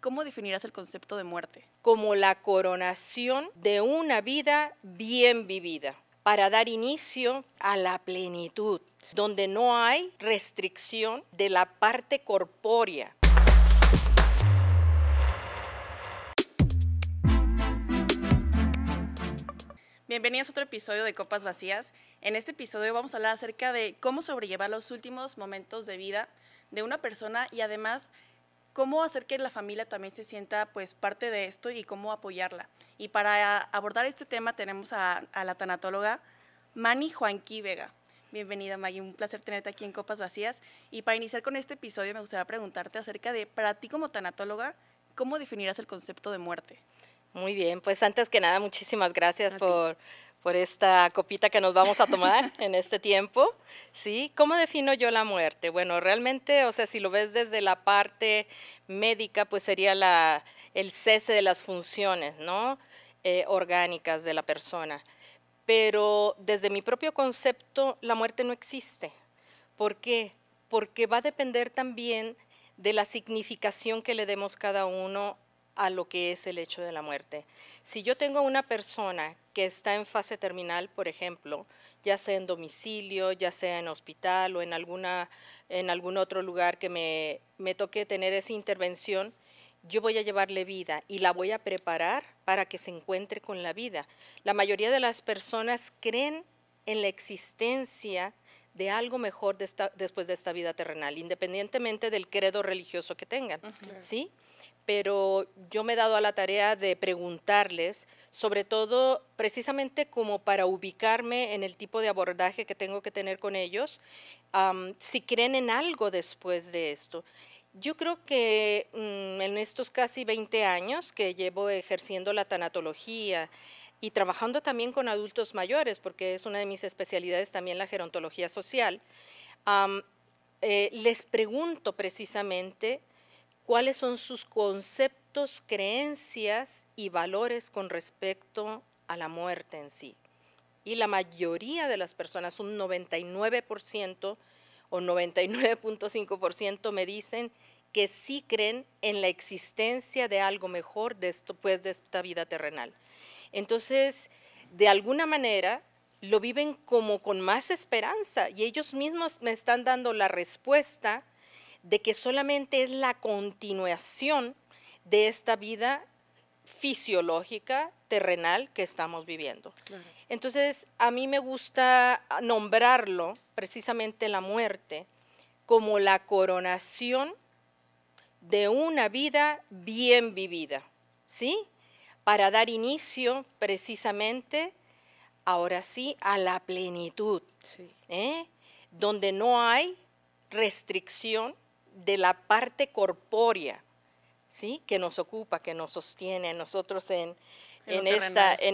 ¿cómo definirás el concepto de muerte? Como la coronación de una vida bien vivida, para dar inicio a la plenitud, donde no hay restricción de la parte corpórea. Bienvenidos a otro episodio de Copas Vacías. En este episodio vamos a hablar acerca de cómo sobrellevar los últimos momentos de vida de una persona y además cómo hacer que la familia también se sienta pues parte de esto y cómo apoyarla. Y para abordar este tema tenemos a la tanatóloga Mani Juanqui Vega. Bienvenida, Maggie, un placer tenerte aquí en Copas Vacías. Y para iniciar con este episodio me gustaría preguntarte acerca de, para ti como tanatóloga, ¿cómo definirás el concepto de muerte? Muy bien, pues antes que nada, muchísimas gracias por esta copita que nos vamos a tomar en este tiempo. ¿Sí? ¿Cómo defino yo la muerte? Bueno, realmente, o sea, si lo ves desde la parte médica, pues sería el cese de las funciones, ¿no? Orgánicas de la persona. Pero desde mi propio concepto, la muerte no existe. ¿Por qué? Porque va a depender también de la significación que le demos cada uno a lo que es el hecho de la muerte. Si yo tengo una persona que está en fase terminal, por ejemplo, ya sea en domicilio, ya sea en hospital o en algún otro lugar que me toque tener esa intervención, yo voy a llevarle vida y la voy a preparar para que se encuentre con la vida. La mayoría de las personas creen en la existencia de algo mejor después de esta vida terrenal, independientemente del credo religioso que tengan, ¿sí? Pero yo me he dado a la tarea de preguntarles, sobre todo precisamente como para ubicarme en el tipo de abordaje que tengo que tener con ellos, si creen en algo después de esto. Yo creo que en estos casi 20 años que llevo ejerciendo la tanatología y trabajando también con adultos mayores, porque es una de mis especialidades también la gerontología social, les pregunto precisamente cuáles son sus conceptos, creencias y valores con respecto a la muerte en sí. Y la mayoría de las personas, un 99% o 99.5% me dicen que sí creen en la existencia de algo mejor después de esta vida terrenal. Entonces, de alguna manera, lo viven como con más esperanza y ellos mismos me están dando la respuesta de que solamente es la continuación de esta vida fisiológica, terrenal que estamos viviendo. Claro. Entonces, a mí me gusta nombrarlo, precisamente la muerte, como la coronación de una vida bien vivida, ¿sí? Para dar inicio precisamente, ahora sí, a la plenitud, sí. Donde no hay restricción de la parte corpórea, ¿sí? Que nos ocupa, que nos sostiene a nosotros en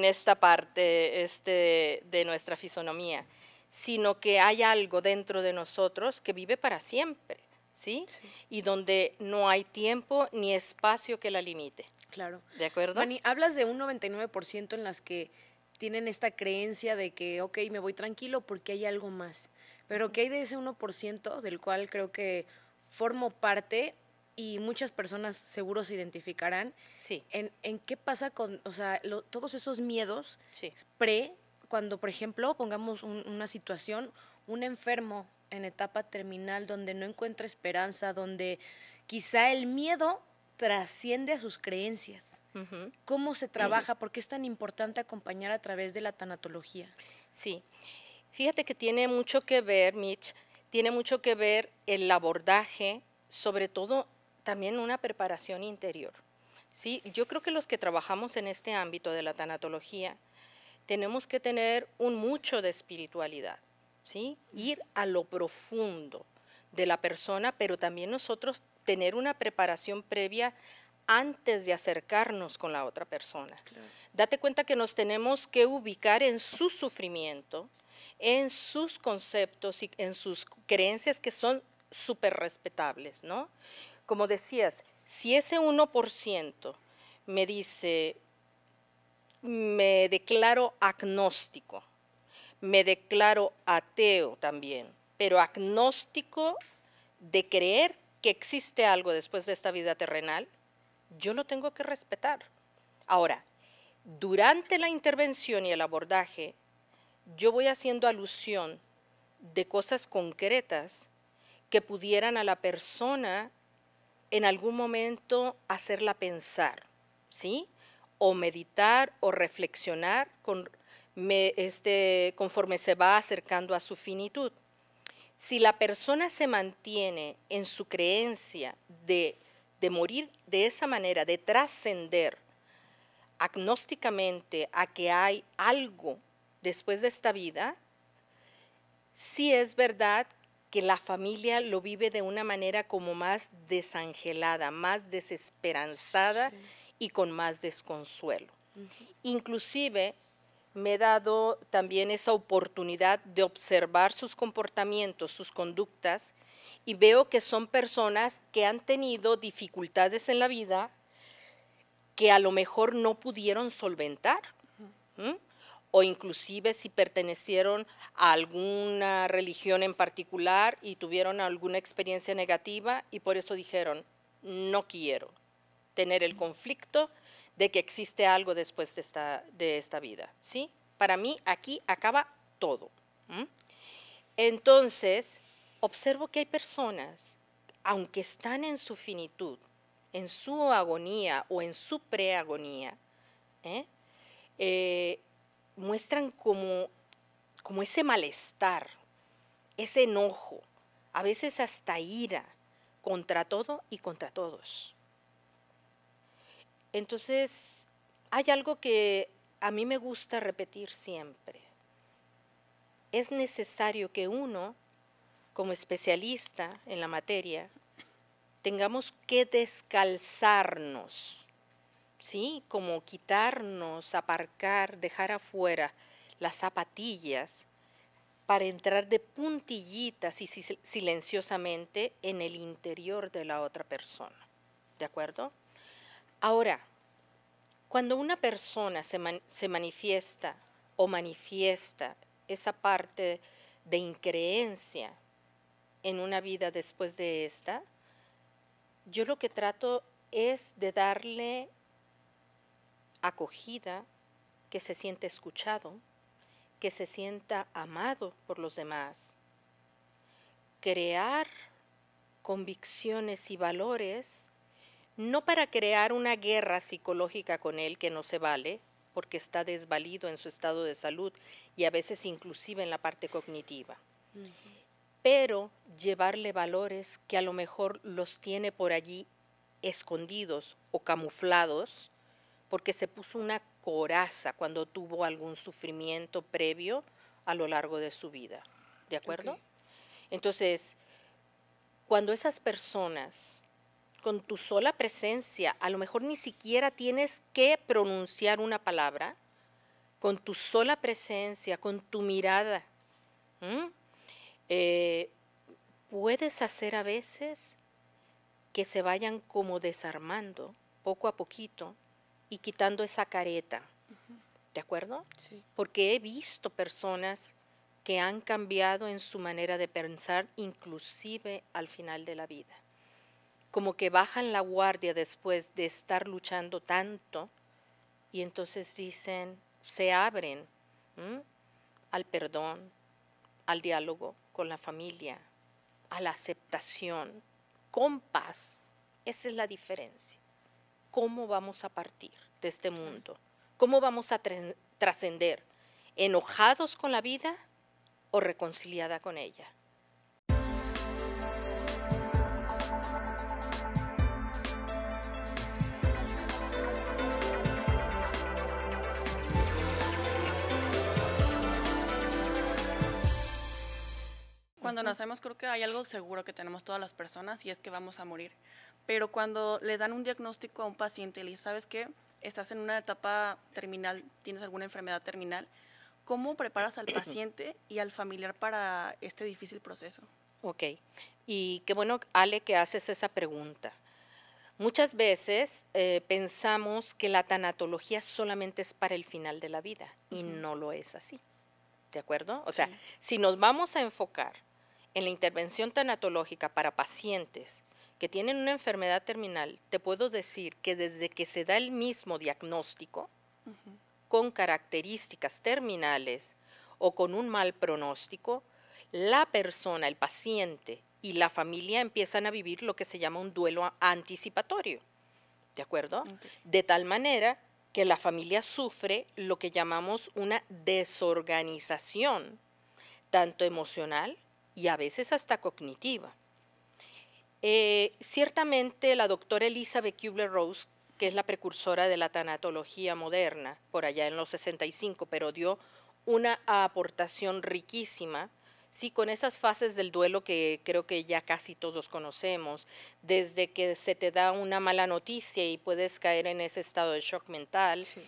esta parte de nuestra fisonomía, sino que hay algo dentro de nosotros que vive para siempre, ¿sí? Sí. Y donde no hay tiempo ni espacio que la limite. Claro. ¿De acuerdo? Mani, hablas de un 99% en las que tienen esta creencia de que, ok, me voy tranquilo porque hay algo más. Pero ¿qué hay de ese 1% del cual creo que formo parte y muchas personas seguro se identificarán? Sí. ¿En qué pasa con, o sea, todos esos miedos sí. Cuando, por ejemplo, pongamos una situación, un enfermo en etapa terminal donde no encuentra esperanza, donde quizá el miedo trasciende a sus creencias? Uh-huh. ¿Cómo se trabaja? ¿Por qué es tan importante acompañar a través de la tanatología? Sí. Fíjate que tiene mucho que ver, Mitch, tiene mucho que ver el abordaje, sobre todo también una preparación interior. ¿Sí? Yo creo que los que trabajamos en este ámbito de la tanatología tenemos que tener mucho de espiritualidad, ¿sí? Ir a lo profundo de la persona, pero también nosotros tener una preparación previa antes de acercarnos con la otra persona. Claro. Date cuenta que nos tenemos que ubicar en su sufrimiento, en sus conceptos y en sus creencias que son súper respetables, ¿no? Como decías, si ese 1% me dice, me declaro agnóstico, me declaro ateo también, pero agnóstico de creer que existe algo después de esta vida terrenal, yo lo tengo que respetar. Ahora, durante la intervención y el abordaje, yo voy haciendo alusión de cosas concretas que pudieran a la persona en algún momento hacerla pensar, ¿sí? O meditar o reflexionar conforme se va acercando a su finitud. Si la persona se mantiene en su creencia de morir de esa manera, de trascender agnósticamente a que hay algo después de esta vida, sí es verdad que la familia lo vive de una manera como más desangelada, más desesperanzada, sí, y con más desconsuelo. Inclusive me he dado también esa oportunidad de observar sus comportamientos, sus conductas, y veo que son personas que han tenido dificultades en la vida que a lo mejor no pudieron solventar. O inclusive si pertenecieron a alguna religión en particular y tuvieron alguna experiencia negativa y por eso dijeron, no quiero tener el conflicto de que existe algo después de esta vida, ¿sí? Para mí aquí acaba todo. Entonces, observo que hay personas, aunque están en su finitud, en su agonía o en su preagonía, muestran como ese malestar, ese enojo, a veces hasta ira, contra todo y contra todos. Entonces, hay algo que a mí me gusta repetir siempre. Es necesario que uno, como especialista en la materia, tengamos que descalzarnos, ¿sí? Como quitarnos, aparcar, dejar afuera las zapatillas para entrar de puntillitas y silenciosamente en el interior de la otra persona, ¿de acuerdo? Ahora, cuando una persona se manifiesta o manifiesta esa parte de increencia en una vida después de esta, yo lo que trato es de darle acogida, que se sienta escuchado, que se sienta amado por los demás, crear convicciones y valores, no para crear una guerra psicológica con él que no se vale, porque está desvalido en su estado de salud y a veces inclusive en la parte cognitiva, pero llevarle valores que a lo mejor los tiene por allí escondidos o camuflados, porque se puso una coraza cuando tuvo algún sufrimiento previo a lo largo de su vida, ¿de acuerdo? Okay. Entonces, cuando esas personas, con tu sola presencia, a lo mejor ni siquiera tienes que pronunciar una palabra, con tu sola presencia, con tu mirada, puedes hacer a veces que se vayan como desarmando poco a poquito y quitando esa careta, ¿de acuerdo? Sí. Porque he visto personas que han cambiado en su manera de pensar, inclusive al final de la vida. Como que bajan la guardia después de estar luchando tanto y entonces dicen, se abren al perdón, al diálogo con la familia, a la aceptación, con paz. Esa es la diferencia. ¿Cómo vamos a partir de este mundo? ¿Cómo vamos a trascender? ¿Enojados con la vida o reconciliada con ella? Cuando nacemos creo que hay algo seguro que tenemos todas las personas y es que vamos a morir. Pero cuando le dan un diagnóstico a un paciente y le dicen, ¿sabes qué? Estás en una etapa terminal, tienes alguna enfermedad terminal, ¿cómo preparas al paciente y al familiar para este difícil proceso? Ok, y qué bueno, Ale, que haces esa pregunta. Muchas veces pensamos que la tanatología solamente es para el final de la vida y no lo es así, ¿de acuerdo? O sea, si nos vamos a enfocar en la intervención tanatológica para pacientes que tienen una enfermedad terminal, te puedo decir que desde que se da el mismo diagnóstico, con características terminales o con un mal pronóstico, la persona, el paciente y la familia empiezan a vivir lo que se llama un duelo anticipatorio, ¿de acuerdo? Ok. De tal manera que la familia sufre lo que llamamos una desorganización, tanto emocional y a veces hasta cognitiva. Ciertamente la doctora Elizabeth Kubler-Ross, que es la precursora de la tanatología moderna, por allá en los 65, pero dio una aportación riquísima, sí, con esas fases del duelo que creo que ya casi todos conocemos, desde que se te da una mala noticia y puedes caer en ese estado de shock mental, Sí.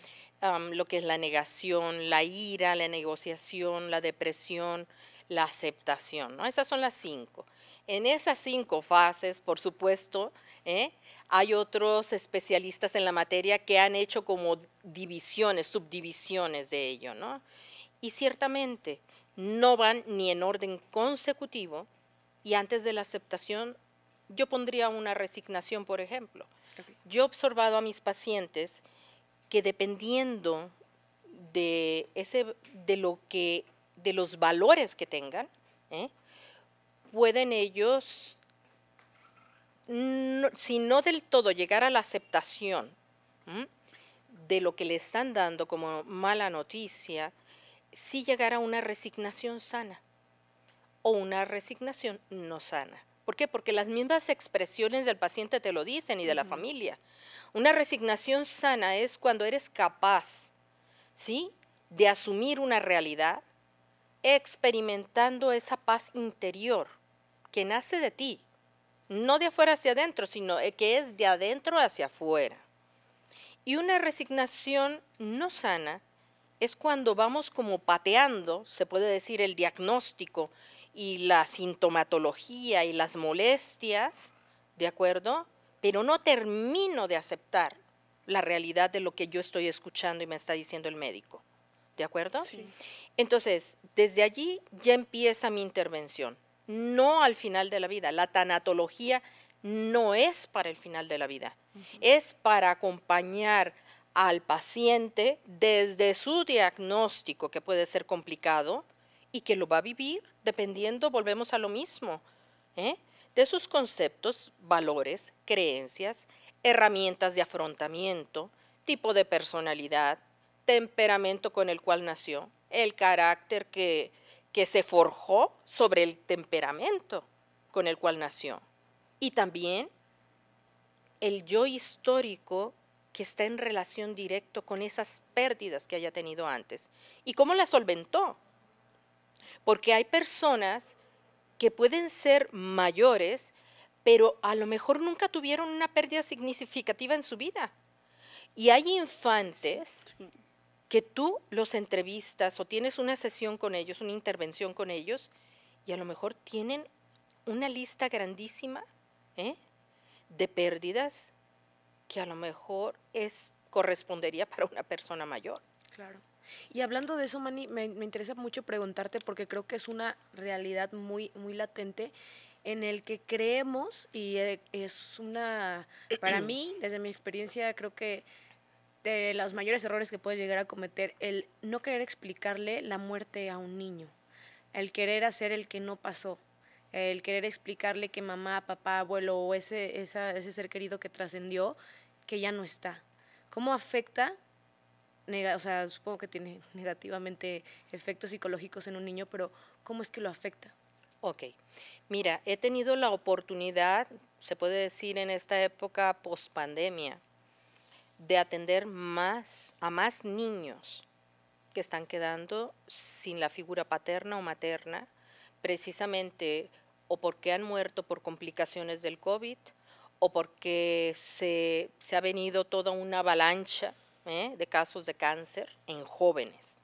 lo que es la negación, la ira, la negociación, la depresión, la aceptación, ¿no? Esas son las 5. En esas 5 fases, por supuesto, hay otros especialistas en la materia que han hecho como divisiones, subdivisiones de ello, ¿no? Y ciertamente no van ni en orden consecutivo, y antes de la aceptación yo pondría una resignación, por ejemplo. Ok. Yo he observado a mis pacientes que dependiendo de los valores que tengan, pueden ellos, si no del todo llegar a la aceptación de lo que le están dando como mala noticia, sí llegar a una resignación sana o una resignación no sana. ¿Por qué? Porque las mismas expresiones del paciente te lo dicen y de la familia. Una resignación sana es cuando eres capaz, ¿sí?, de asumir una realidad, experimentando esa paz interior que nace de ti, no de afuera hacia adentro, sino que es de adentro hacia afuera. Y una resignación no sana es cuando vamos como pateando, se puede decir, el diagnóstico y la sintomatología y las molestias, ¿de acuerdo? Pero no termino de aceptar la realidad de lo que yo estoy escuchando y me está diciendo el médico, ¿de acuerdo? Sí. Entonces, desde allí ya empieza mi intervención, no al final de la vida. La tanatología no es para el final de la vida, es para acompañar al paciente desde su diagnóstico, que puede ser complicado, y que lo va a vivir dependiendo, volvemos a lo mismo, de sus conceptos, valores, creencias, herramientas de afrontamiento, tipo de personalidad, temperamento con el cual nació, el carácter que se forjó sobre el temperamento con el cual nació, y también el yo histórico que está en relación directo con esas pérdidas que haya tenido antes y cómo las solventó. Porque hay personas que pueden ser mayores, pero a lo mejor nunca tuvieron una pérdida significativa en su vida. Y hay infantes Sí. que tú los entrevistas o tienes una sesión con ellos, una intervención con ellos, y a lo mejor tienen una lista grandísima de pérdidas que a lo mejor correspondería para una persona mayor. Claro. Y hablando de eso, Manny, me interesa mucho preguntarte porque creo que es una realidad muy, muy latente en el que creemos y es una, para mí, desde mi experiencia, creo que de los mayores errores que puedes llegar a cometer, el no querer explicarle la muerte a un niño, el querer hacer el que no pasó, el querer explicarle que mamá, papá, abuelo o ese ser querido que trascendió, que ya no está. ¿Cómo afecta? O sea, supongo que tiene negativamente efectos psicológicos en un niño, pero ¿cómo es que lo afecta? Ok, mira, he tenido la oportunidad, se puede decir en esta época post-pandemia, de atender a más niños que están quedando sin la figura paterna o materna, precisamente o porque han muerto por complicaciones del COVID o porque se ha venido toda una avalancha de casos de cáncer en jóvenes,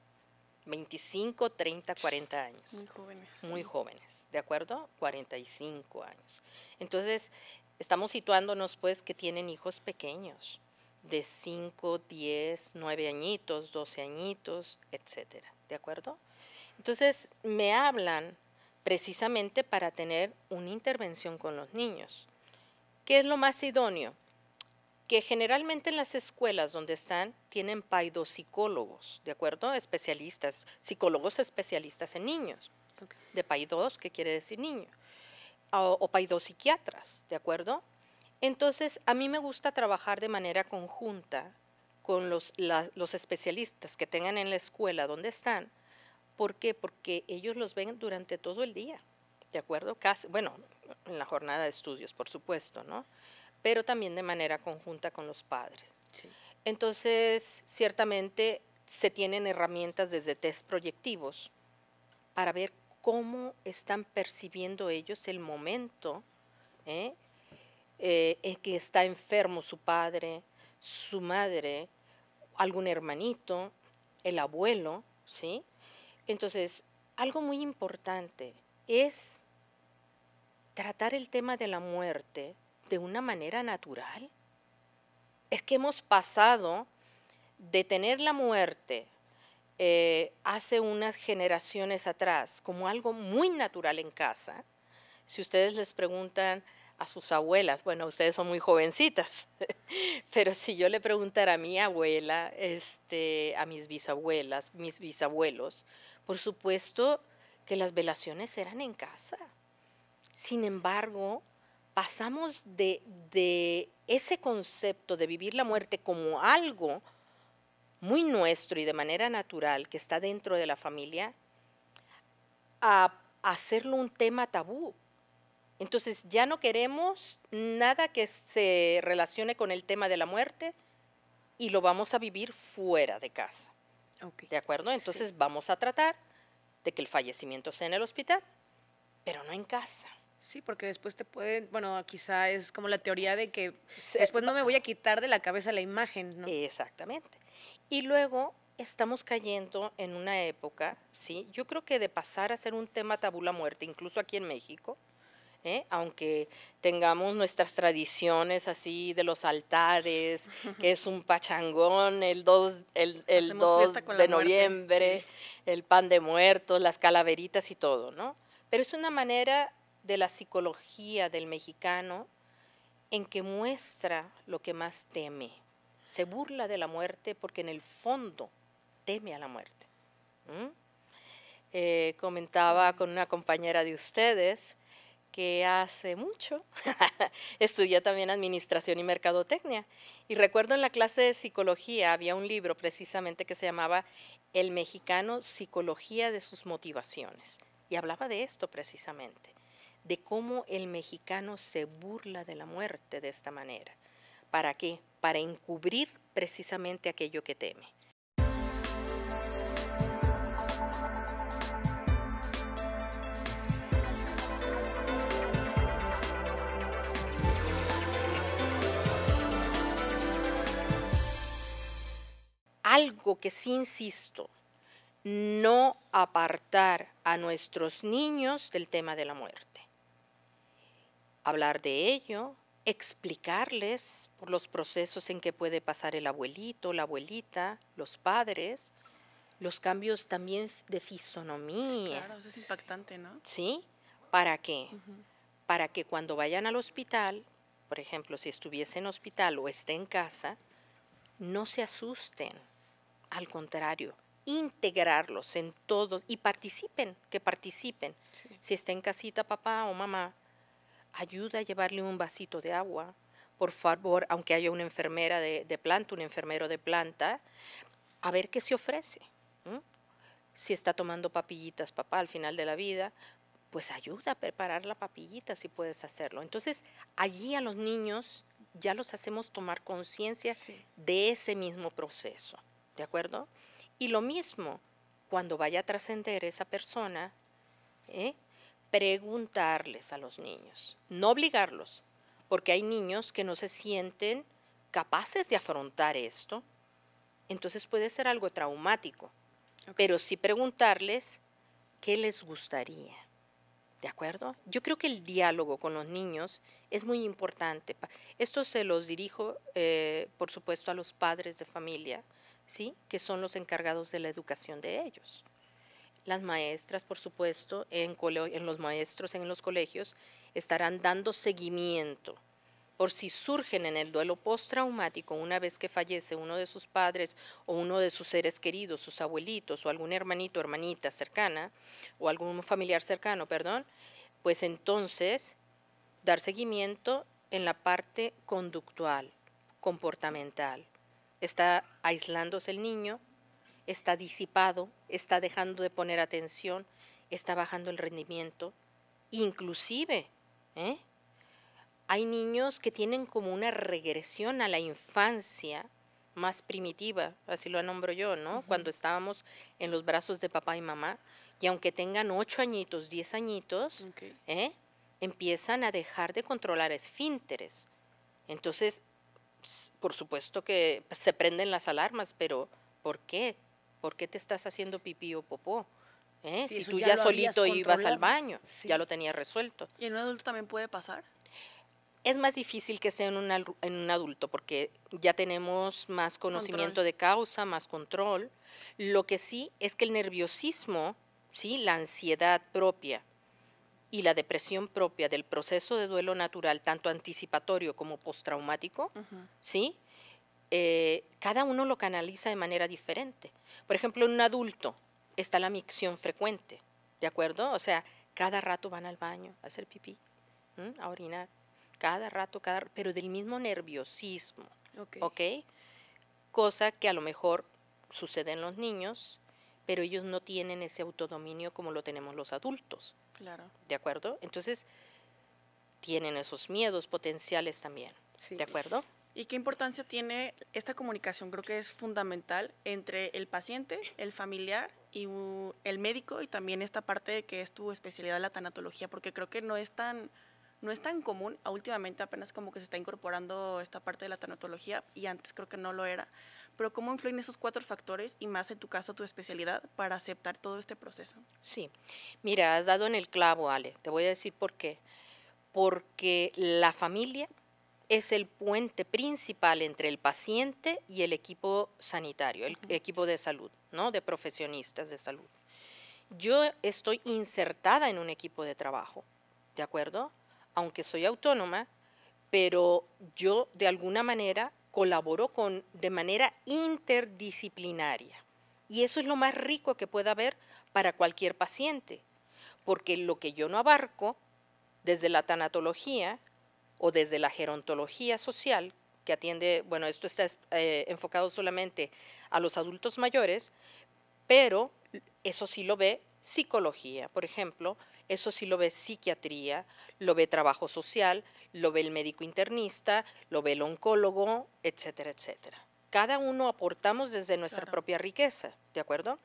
25, 30, 40 años. Muy jóvenes. Muy Sí. jóvenes, ¿de acuerdo? 45 años. Entonces, estamos situándonos pues que tienen hijos pequeños, de 5, 10, 9 añitos, 12 añitos, etcétera, ¿de acuerdo? Entonces, me hablan precisamente para tener una intervención con los niños. ¿Qué es lo más idóneo? Que generalmente en las escuelas donde están tienen paidopsicólogos, ¿de acuerdo? Especialistas, psicólogos especialistas en niños. Ok. De PAI-2, que quiere decir niño, o PAI-2 ¿de acuerdo? Entonces, a mí me gusta trabajar de manera conjunta con los especialistas que tengan en la escuela donde están. ¿Por qué? Porque ellos los ven durante todo el día, ¿de acuerdo? Casi, bueno, en la jornada de estudios, por supuesto, ¿no? Pero también de manera conjunta con los padres. Sí. Entonces, ciertamente se tienen herramientas desde test proyectivos para ver cómo están percibiendo ellos el momento en que está enfermo su padre, su madre, algún hermanito, el abuelo, ¿sí? Entonces, algo muy importante es tratar el tema de la muerte de una manera natural. Es que hemos pasado de tener la muerte hace unas generaciones atrás como algo muy natural en casa. Si ustedes les preguntan a sus abuelas, bueno, ustedes son muy jovencitas, pero si yo le preguntara a mi abuela, a mis bisabuelas, mis bisabuelos, por supuesto que las velaciones eran en casa. Sin embargo, pasamos de ese concepto de vivir la muerte como algo muy nuestro y de manera natural que está dentro de la familia, a hacerlo un tema tabú. Entonces ya no queremos nada que se relacione con el tema de la muerte y lo vamos a vivir fuera de casa. Okay. ¿De acuerdo? Entonces vamos a tratar de que el fallecimiento sea en el hospital, pero no en casa. Sí, porque después te pueden, bueno, quizá es como la teoría de que Se- después no me voy a quitar de la cabeza la imagen, ¿no? Exactamente. Y luego estamos cayendo en una época, ¿sí? Yo creo que de pasar a ser un tema tabú la muerte, incluso aquí en México, aunque tengamos nuestras tradiciones así de los altares, que es un pachangón el 2, el Hacemos 2 fiesta con de la muerte, noviembre, sí. el pan de muertos, las calaveritas y todo, ¿no? Pero es una manera de la psicología del mexicano en que muestra lo que más teme. Se burla de la muerte porque en el fondo teme a la muerte. Comentaba con una compañera de ustedes que hace mucho estudié también administración y mercadotecnia. Y recuerdo en la clase de psicología había un libro precisamente que se llamaba El mexicano, psicología de sus motivaciones. Y hablaba de esto precisamente, de cómo el mexicano se burla de la muerte de esta manera. ¿Para qué? Para encubrir precisamente aquello que teme. Algo que sí insisto, no apartar a nuestros niños del tema de la muerte. Hablar de ello, explicarles por los procesos en que puede pasar el abuelito, la abuelita, los padres, los cambios también de fisonomía. Sí, claro, eso es impactante, ¿no? ¿Sí? ¿Para qué? Para que cuando vayan al hospital, por ejemplo, si estuviese en hospital o esté en casa, no se asusten. Al contrario, integrarlos en todos y participen, que participen. Sí. Si está en casita papá o mamá, ayuda a llevarle un vasito de agua, por favor, aunque haya una enfermera de planta, un enfermero de planta, a ver qué se ofrece. Si está tomando papillitas papá al final de la vida, pues ayuda a preparar la papillita si puedes hacerlo. Entonces, allí a los niños ya los hacemos tomar conciencia de ese mismo proceso. ¿De acuerdo? Y lo mismo, cuando vaya a trascender esa persona, preguntarles a los niños, no obligarlos, porque hay niños que no se sienten capaces de afrontar esto, entonces puede ser algo traumático, pero sí preguntarles qué les gustaría. ¿De acuerdo? Yo creo que el diálogo con los niños es muy importante. Esto se los dirijo, por supuesto, a los padres de familia, ¿sí? Que son los encargados de la educación de ellos. Las maestras, por supuesto, los maestros en los colegios estarán dando seguimiento por si surgen en el duelo postraumático una vez que fallece uno de sus padres o uno de sus seres queridos, sus abuelitos o algún hermanito o hermanita cercana o algún familiar cercano, perdón, pues entonces dar seguimiento en la parte conductual, comportamental. Está aislándose el niño, está disipado, está dejando de poner atención, está bajando el rendimiento, inclusive, hay niños que tienen como una regresión a la infancia más primitiva, así lo nombro yo, ¿no? Cuando estábamos en los brazos de papá y mamá, y aunque tengan 8 añitos, 10 añitos, empiezan a dejar de controlar esfínteres. Entonces, por supuesto que se prenden las alarmas, pero ¿por qué? ¿Por qué te estás haciendo pipí o popó? Sí, si eso tú ya ya lo habías solito ibas al controlado. baño, Sí. ya lo tenías resuelto. ¿Y en un adulto también puede pasar? Es más difícil que sea en un adulto porque ya tenemos más conocimiento Control. de causa, más control. Lo que sí es que el nerviosismo, ¿sí? La ansiedad propia y la depresión propia del proceso de duelo natural, tanto anticipatorio como postraumático, ¿sí? Cada uno lo canaliza de manera diferente. Por ejemplo, en un adulto está la micción frecuente, ¿de acuerdo? O sea, cada rato van al baño a hacer pipí, a orinar, cada rato, pero del mismo nerviosismo, ¿ok? Cosa que a lo mejor sucede en los niños, pero ellos no tienen ese autodominio como lo tenemos los adultos. Claro. ¿De acuerdo? Entonces, tienen esos miedos potenciales también. Sí. ¿De acuerdo? ¿Y qué importancia tiene esta comunicación? Creo que es fundamental entre el paciente, el familiar y el médico, y también esta parte que es tu especialidad, la tanatología, porque creo que no es tan común. Últimamente apenas como que se está incorporando esta parte de la tanatología y antes creo que no lo era. Pero ¿cómo influyen esos 4 factores y más en tu caso tu especialidad para aceptar todo este proceso? Sí. Mira, has dado en el clavo, Ale. Te voy a decir por qué. Porque la familia es el puente principal entre el paciente y el equipo sanitario, el equipo de salud, ¿no? De profesionistas de salud. Yo estoy insertada en un equipo de trabajo, ¿de acuerdo? Aunque soy autónoma, pero yo de alguna manera colaboro de manera interdisciplinaria. Y eso es lo más rico que pueda haber para cualquier paciente, porque lo que yo no abarco desde la tanatología o desde la gerontología social, que atiende, bueno, esto está enfocado solamente a los adultos mayores, pero eso sí lo ve psicología, por ejemplo, eso sí lo ve psiquiatría, lo ve trabajo social, lo ve el médico internista, lo ve el oncólogo, etcétera, etcétera. Cada uno aportamos desde nuestra propia riqueza, ¿de acuerdo?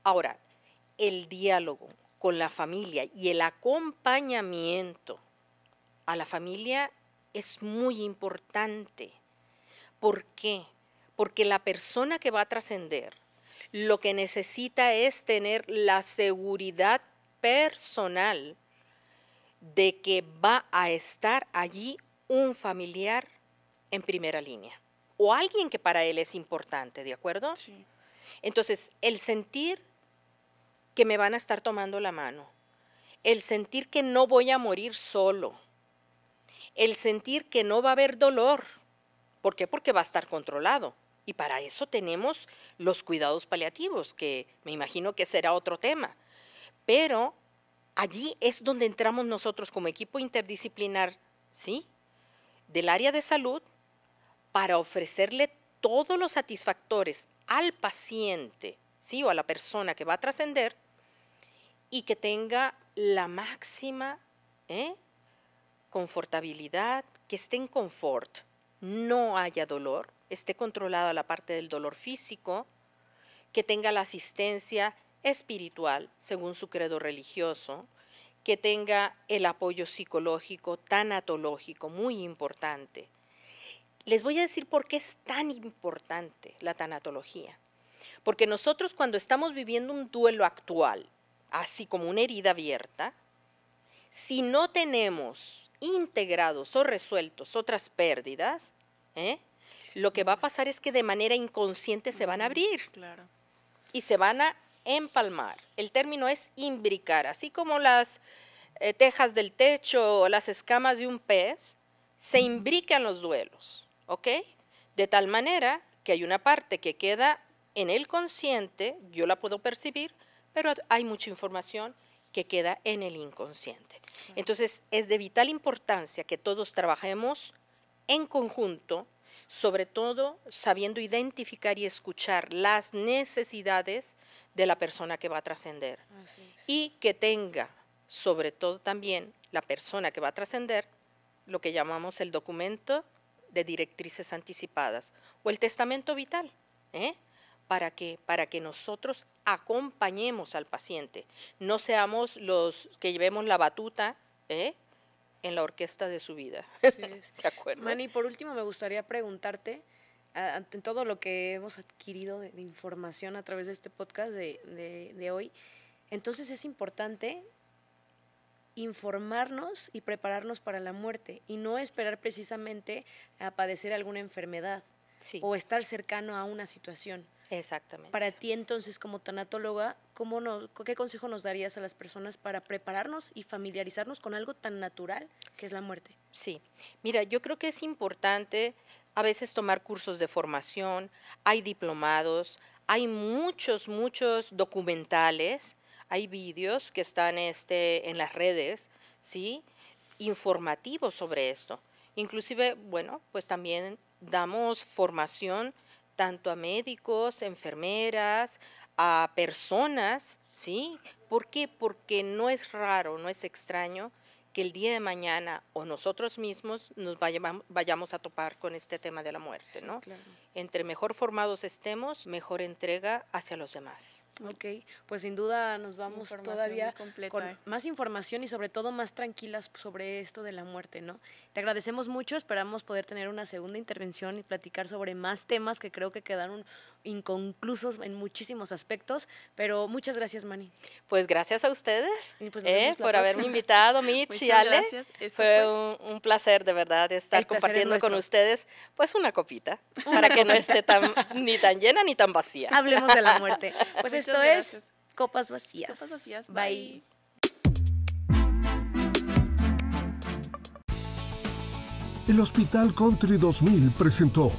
Ahora, el diálogo con la familia y el acompañamiento a la familia es muy importante. ¿Por qué? Porque la persona que va a trascender lo que necesita es tener la seguridad personal de que va a estar allí un familiar en primera línea o alguien que para él es importante, ¿de acuerdo? Sí. Entonces, el sentir que me van a estar tomando la mano, el sentir que no voy a morir solo, el sentir que no va a haber dolor. ¿Por qué? Porque va a estar controlado. Y para eso tenemos los cuidados paliativos, que me imagino que será otro tema. Pero allí es donde entramos nosotros como equipo interdisciplinar, ¿sí?, del área de salud, para ofrecerle todos los satisfactores al paciente, ¿sí?, o a la persona que va a trascender, y que tenga la máxima confortabilidad, que esté en confort, no haya dolor, esté controlada la parte del dolor físico, que tenga la asistencia espiritual según su credo religioso, que tenga el apoyo psicológico, tanatológico, muy importante. Les voy a decir por qué es tan importante la tanatología. Porque nosotros cuando estamos viviendo un duelo actual, así como una herida abierta, si no tenemos integrados o resueltos otras pérdidas, lo que va a pasar es que de manera inconsciente se van a abrir. Claro. Y se van a empalmar. El término es imbricar, así como las tejas del techo o las escamas de un pez, se imbrican los duelos, ¿ok? De tal manera que hay una parte que queda en el consciente, yo la puedo percibir, pero hay mucha información que queda en el inconsciente. Entonces, es de vital importancia que todos trabajemos en conjunto, sobre todo sabiendo identificar y escuchar las necesidades de la persona que va a trascender. Y que tenga, sobre todo también, la persona que va a trascender, lo que llamamos el documento de directrices anticipadas o el testamento vital, para que nosotros acompañemos al paciente, no seamos los que llevemos la batuta en la orquesta de su vida. Así es. ¿De acuerdo? Manny, por último me gustaría preguntarte, en todo lo que hemos adquirido de información a través de este podcast de hoy, entonces es importante informarnos y prepararnos para la muerte y no esperar precisamente a padecer alguna enfermedad o estar cercano a una situación. Exactamente. Para ti entonces, como tanatóloga, ¿qué consejo nos darías a las personas para prepararnos y familiarizarnos con algo tan natural que es la muerte? Sí, mira, yo creo que es importante a veces tomar cursos de formación, hay diplomados, hay muchos documentales, hay vídeos que están en las redes, ¿sí? Informativos sobre esto. Inclusive, bueno, pues también damos formación tanto a médicos, enfermeras, a personas, ¿sí? ¿Por qué? Porque no es raro, no es extraño que el día de mañana o nosotros mismos nos vayamos a topar con este tema de la muerte, ¿no? Claro. Entre mejor formados estemos, mejor entrega hacia los demás. Ok, pues sin duda nos vamos todavía con más información y sobre todo más tranquilas sobre esto de la muerte, ¿no? Te agradecemos mucho, esperamos poder tener una segunda intervención y platicar sobre más temas que creo que quedaron inconclusos en muchísimos aspectos, pero muchas gracias, Manny. Pues gracias a ustedes pues por haberme invitado, Mitch y Ale. Fue un placer de verdad estar compartiendo con ustedes pues una copita para que no esté ni tan llena ni tan vacía. Hablemos de la muerte. Pues esto gracias. es Copas Vacías. Copas Vacías. Bye. El Hospital Country 2000 presentó